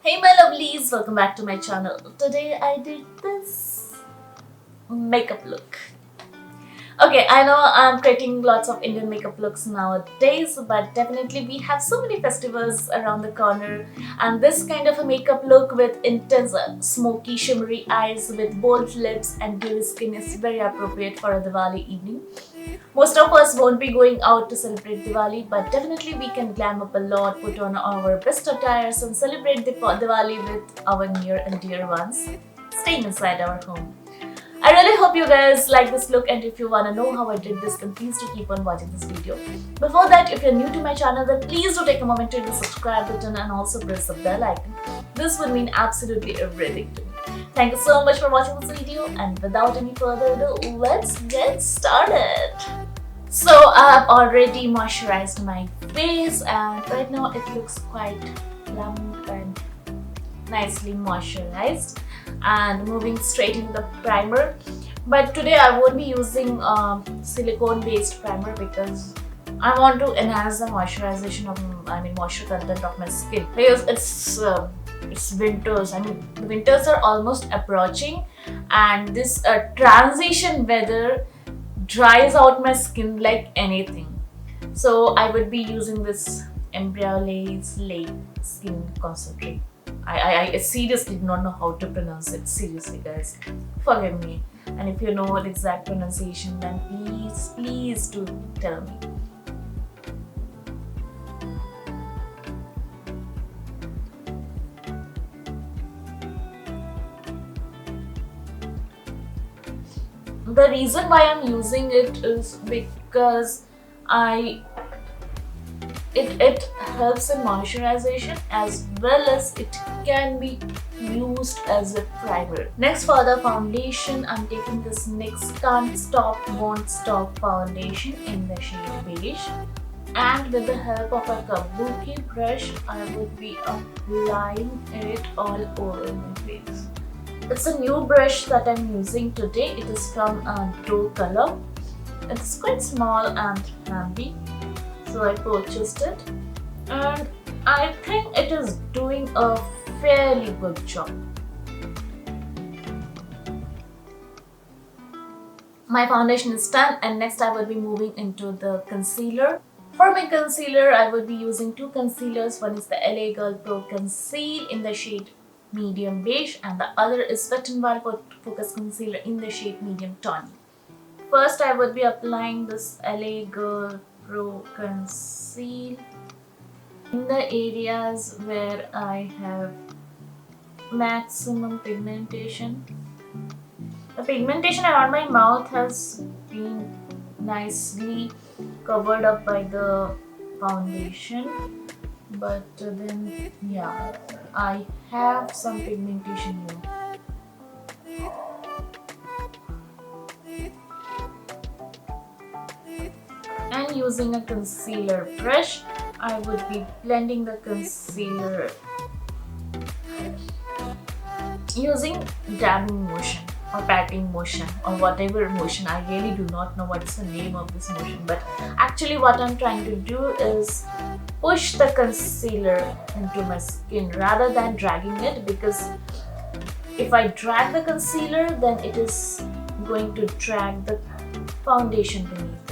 Hey my lovelies, welcome back to my channel. Today I did this makeup look. Okay, I know I'm creating lots of Indian makeup looks nowadays, but definitely we have so many festivals around the corner, and this kind of a makeup look with intense smoky shimmery eyes with bold lips and dewy skin is very appropriate for a Diwali evening. Most of us won't be going out to celebrate Diwali, but definitely we can glam up a lot, put on our best attires and celebrate the Diwali with our near and dear ones, staying inside our home. I really hope you guys like this look, and if you wanna know how I did this, then please do keep on watching this video. Before that, if you're new to my channel, then please do take a moment to hit the subscribe button and also press the bell icon. This would mean absolutely everything to me. Thank you so much for watching this video, and without any further ado, let's get started. So I've already moisturized my face, and right now it looks quite plump and nicely moisturized. And moving straight into the primer, but today I won't be using silicone based primer because I want to enhance the moisturization of moisture content of my skin, because it's winters. The winters are almost approaching, and this transition weather dries out my skin like anything. So I would be using this Embryolisse Lait Skin Concentrate. I seriously do not know how to pronounce it. Seriously guys, forgive me. And if you know the exact pronunciation, then please do tell me. The reason why I'm using it is because it helps in moisturization, as well as it can be used as a primer. Next, for the foundation, I'm taking this NYX Can't Stop Won't Stop foundation in the shade Beige, and with the help of a kabuki brush, I would be applying it all over my face. It's a new brush that I'm using today. It is from Doe Color. It's quite small and handy, so I purchased it, and I think it is doing a fairly good job. My foundation is done, and next I will be moving into the concealer. For my concealer, I will be using two concealers. One is the LA Girl Pro Conceal in the shade Medium Beige, and the other is Wet n Wild Focus Concealer in the shade Medium Tawny. First, I would be applying this LA Girl Pro Conceal in the areas where I have maximum pigmentation. The pigmentation around my mouth has been nicely covered up by the foundation, but then yeah, I have some pigmentation here. And using a concealer brush, I would be blending the concealer using dabbing motion or patting motion or whatever motion. I really do not know what's the name of this motion, but actually what I'm trying to do is push the concealer into my skin rather than dragging it, because if I drag the concealer, then it is going to drag the foundation beneath it.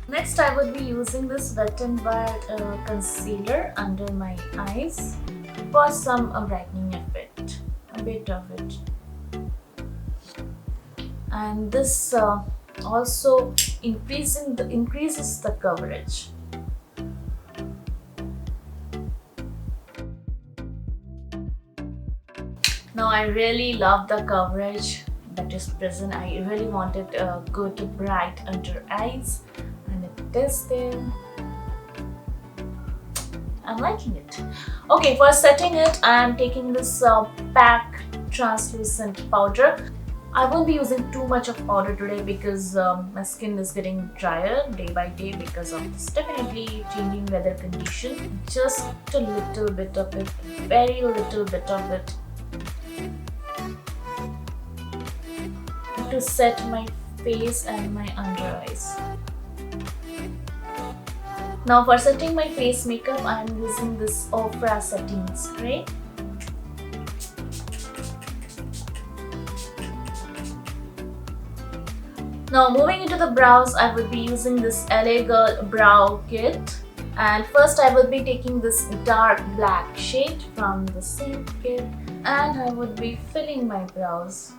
Next, I would be using this Wet n Wild concealer under my eyes for some brightening effect, a bit of it. And this also increases the coverage. Now I really love the coverage that is present. I really want it good, bright under eyes, and it is there. I'm liking it. Okay, for setting it, I am taking this PAC Translucent Powder. I won't be using too much of powder today because my skin is getting drier day by day because of this definitely changing weather condition. Just a little bit of it, very little bit of it, to set my face and my under eyes. Now for setting my face makeup, I am using this Ofra setting spray. Now moving into the brows, I will be using this LA Girl Brow Kit. And first I will be taking this dark black shade from the same kit and I would be filling my brows.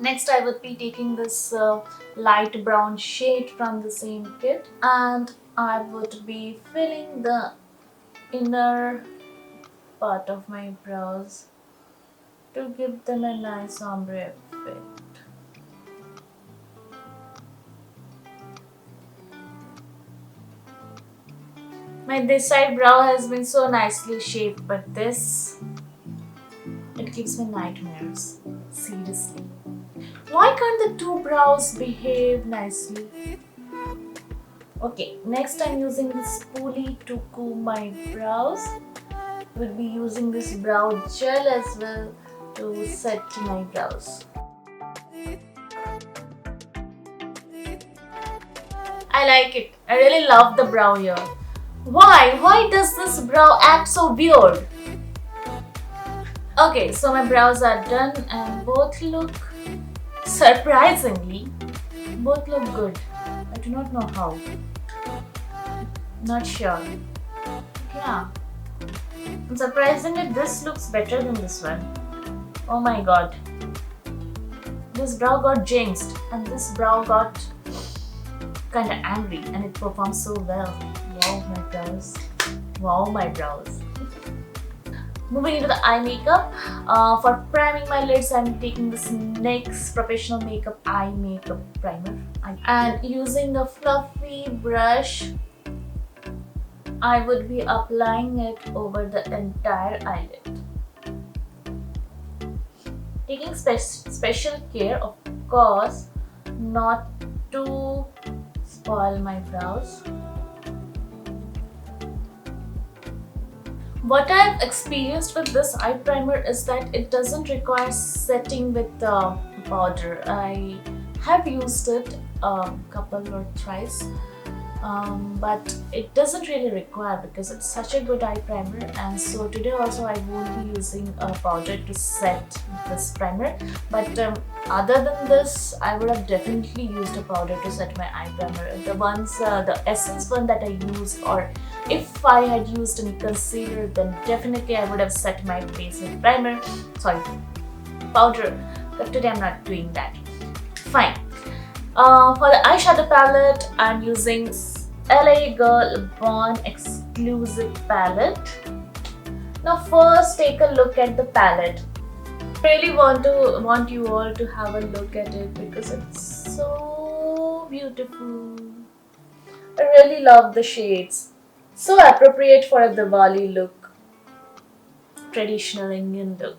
Next I would be taking this light brown shade from the same kit and I would be filling the inner part of my brows to give them a nice ombre effect. My this side brow has been so nicely shaped, but this, it gives me nightmares. Seriously. Why can't the two brows behave nicely? Okay, next I'm using this spoolie to comb my brows. Will be using this brow gel as well to set my brows. I like it. I really love the brow here. Why? Why does this brow act so weird? Okay, so my brows are done and both look, surprisingly, both look good. I do not know how. Not sure. Yeah. And surprisingly, this looks better than this one. Oh my god. This brow got jinxed and this brow got kinda angry and it performed so well. Wow, my brows. Wow, my brows. Moving into the eye makeup. For priming my lids, I'm taking this NYX Professional Makeup Eye Makeup Primer. And using a fluffy brush, I would be applying it over the entire eyelid. Taking special care, of course, not to spoil my brows. What I've experienced with this eye primer is that it doesn't require setting with the powder. I have used it a couple or thrice. But it doesn't really require because it's such a good eye primer, and so today also I won't be using a powder to set this primer, but other than this I would have definitely used a powder to set my eye primer. The essence one that I used, or if I had used any concealer, then definitely I would have set my face with powder, but today I'm not doing that. Fine. For the eyeshadow palette, I'm using LA Girl Born Exclusive palette. Now first take a look at the palette. I really want you all to have a look at it because it's so beautiful. I really love the shades. So appropriate for a Diwali look. Traditional Indian look.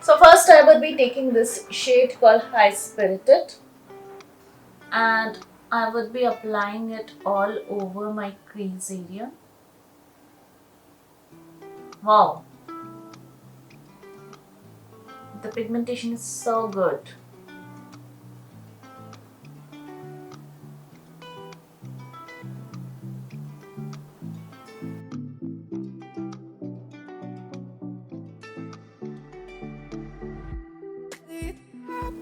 So first I would be taking this shade called High Spirited. And I would be applying it all over my crease area. Wow, the pigmentation is so good.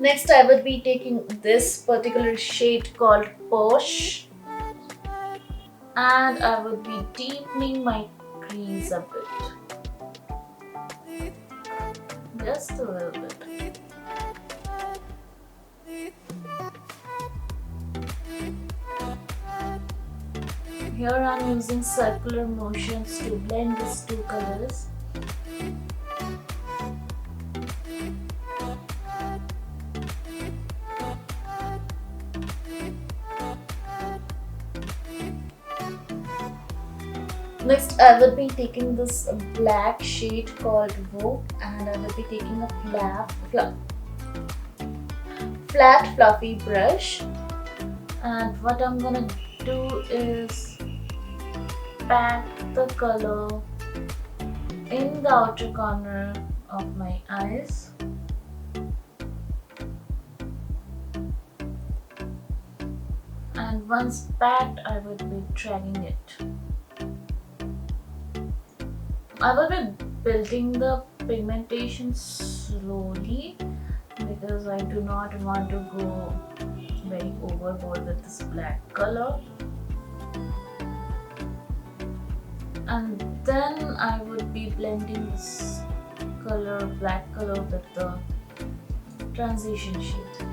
Next, I would be taking this particular shade called Posh, and I would be deepening my crease a bit, just a little bit. Here I'm using circular motions to blend these two colors. Next, I will be taking this black shade called Vogue, and I will be taking a flat fluffy brush, and what I'm gonna do is pack the color in the outer corner of my eyes. And once packed, I would be dragging it. I will be building the pigmentation slowly because I do not want to go very overboard with this black color. And then I would be blending this color, black color, with the transition shade.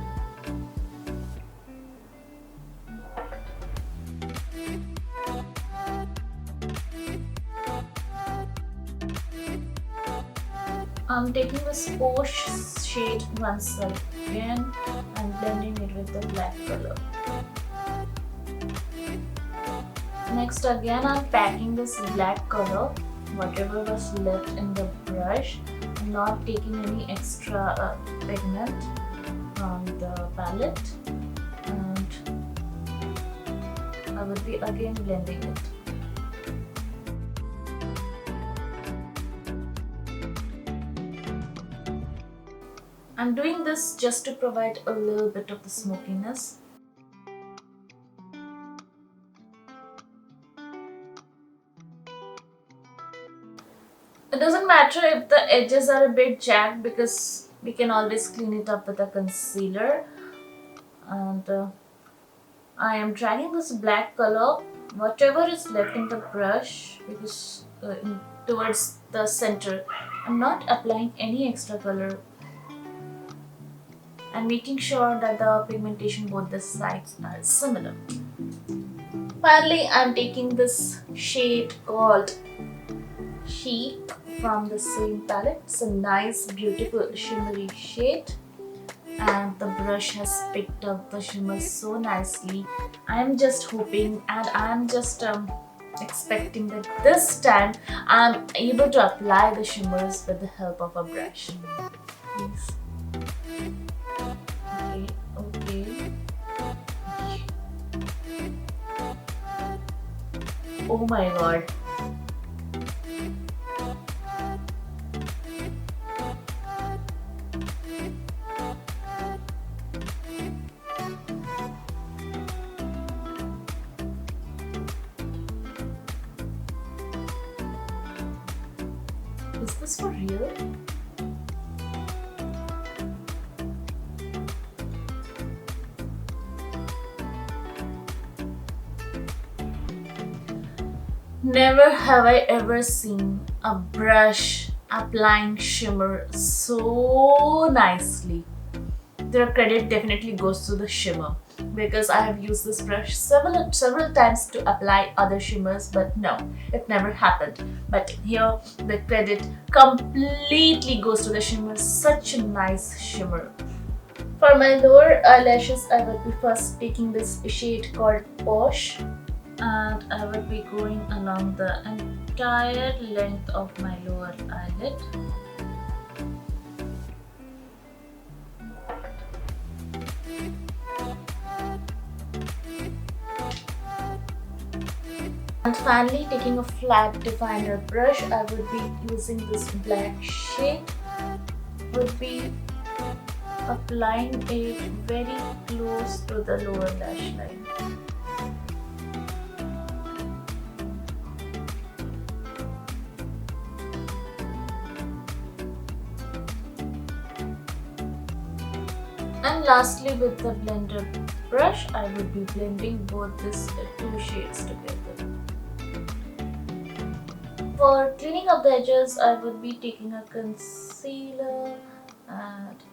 I'm taking this Posh shade once again and blending it with the black color. Next again I'm packing this black color, whatever was left in the brush. I'm not taking any extra pigment from the palette, and I will be again blending it. I'm doing this just to provide a little bit of the smokiness. It doesn't matter if the edges are a bit jagged because we can always clean it up with a concealer. And I am dragging this black color, whatever is left in the brush, because towards the center. I'm not applying any extra color. And making sure that the pigmentation both the sides are similar. Finally, I'm taking this shade called Chic from the same palette. It's a nice, beautiful shimmery shade, and the brush has picked up the shimmer so nicely. I'm just hoping and I'm just expecting that this time I'm able to apply the shimmers with the help of a brush. Please. Okay. Oh my god. Is this for real? Never have I ever seen a brush applying shimmer so nicely. Their credit definitely goes to the shimmer because I have used this brush several times to apply other shimmers, but no, it never happened. But here the credit completely goes to the shimmer. Such a nice shimmer. For my lower eyelashes, I will be first taking this shade called Posh, and I will be going along the entire length of my lower eyelid. And finally, taking a flat definer brush, I would be using this black shade, would be applying it very close to the lower lash line. And lastly, with the blender brush, I will be blending both these two shades together. For cleaning up the edges, I would be taking a concealer and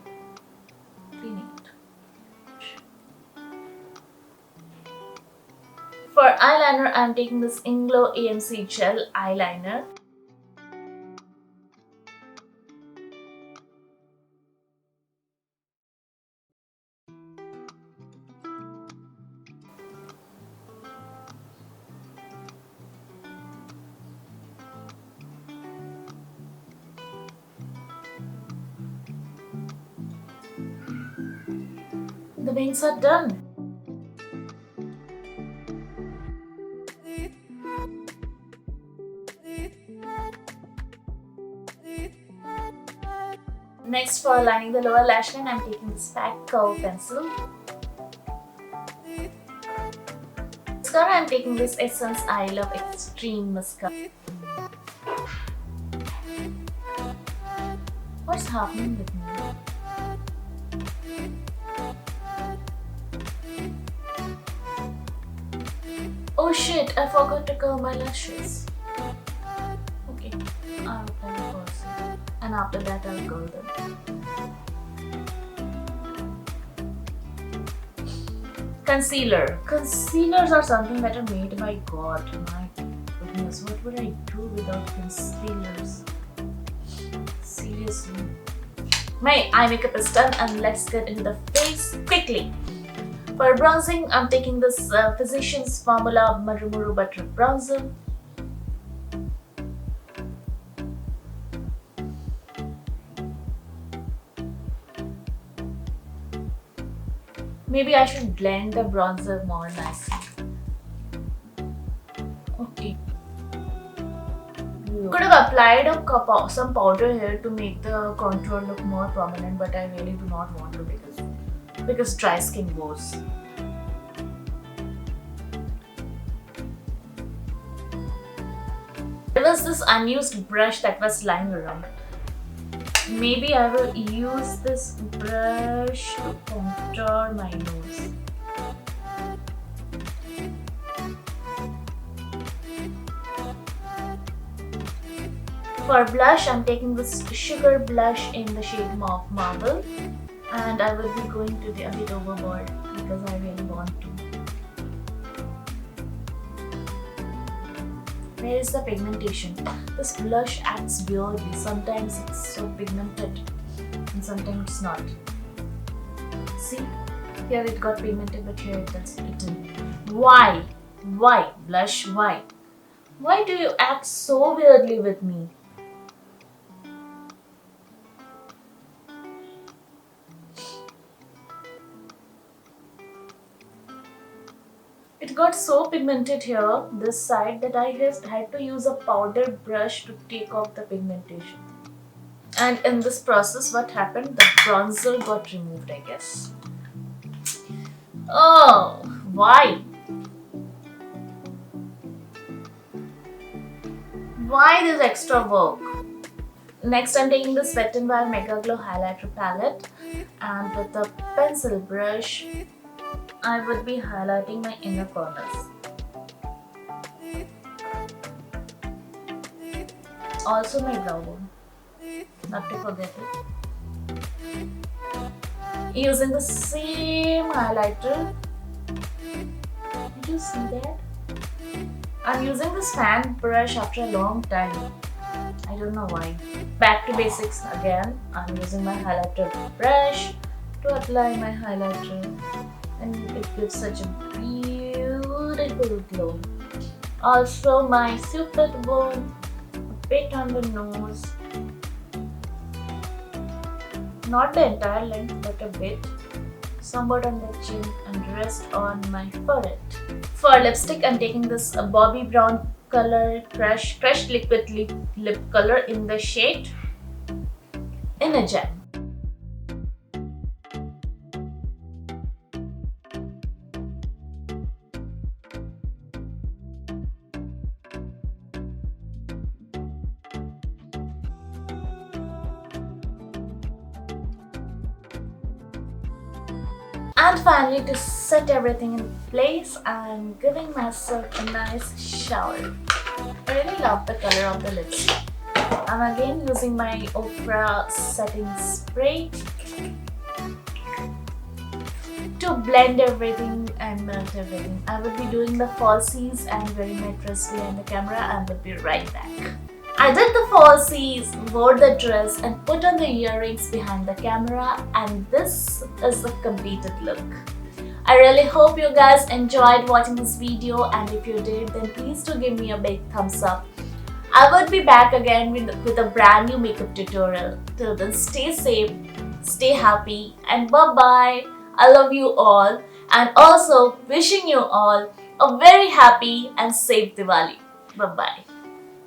cleaning it. For eyeliner, I am taking this Inglot AMC Gel Eyeliner. The wings are done. Next, for lining the lower lash line, I'm taking this PAC Kohl Pencil. Mascara, I'm taking this Essence I Love Extreme Mascara. What's happening with me? Oh shit, I forgot to curl my lashes. Okay, I'll apply the conceal, and after that I'll curl them. Concealer. Concealers are something that are made by God. My goodness, what would I do without concealers? Seriously. My eye makeup is done, and let's get into the face quickly. For bronzing, I'm taking this Physicians Formula Marumuru Butter Bronzer. Maybe I should blend the bronzer more nicely. Okay. Could have applied some powder here to make the contour look more prominent, but I really do not want to because dry skin goes. There was this unused brush that was lying around. Maybe I will use this brush to contour my nose. For blush, I'm taking this sugar blush in the shade Mauve, and I will be going to a bit overboard because I really want to. Where is the pigmentation? This blush acts weirdly. Sometimes it's so pigmented and sometimes it's not. See? Here it got pigmented, but here it didn't. Why? Why? Blush, why? Why do you act so weirdly with me? It got so pigmented here, this side, that I just had to use a powder brush to take off the pigmentation. And in this process, what happened? The bronzer got removed, I guess. Oh, why? Why this extra work? Next, I'm taking this Wet n Wild Megaglow highlighter palette, and with a pencil brush, I would be highlighting my inner corners. Also my brow bone, not to forget it. Using the same highlighter. Did you see that? I'm using this fan brush after a long time. I don't know why. Back to basics again. I'm using my highlighter brush to apply my highlighter, and it gives such a beautiful glow. Also my stupid bone, a bit on the nose, not the entire length but a bit, somewhat on the chin, and rest on my forehead. For lipstick, I'm taking this Bobbi Brown color crushed liquid lip color in the shade Inner Gem. And finally, to set everything in place, I'm giving myself a nice shower. I really love the color of the lipstick. I'm again using my Ofra setting spray to blend everything and melt everything. I will be doing the falsies and wearing my dress behind the camera, and will be right back. I did the falsies, wore the dress, and put on the earrings behind the camera, and this is the completed look. I really hope you guys enjoyed watching this video, and if you did, then please do give me a big thumbs up. I would be back again with a brand new makeup tutorial. Till then, stay safe, stay happy, and bye-bye. I love you all, and also wishing you all a very happy and safe Diwali. Bye-bye.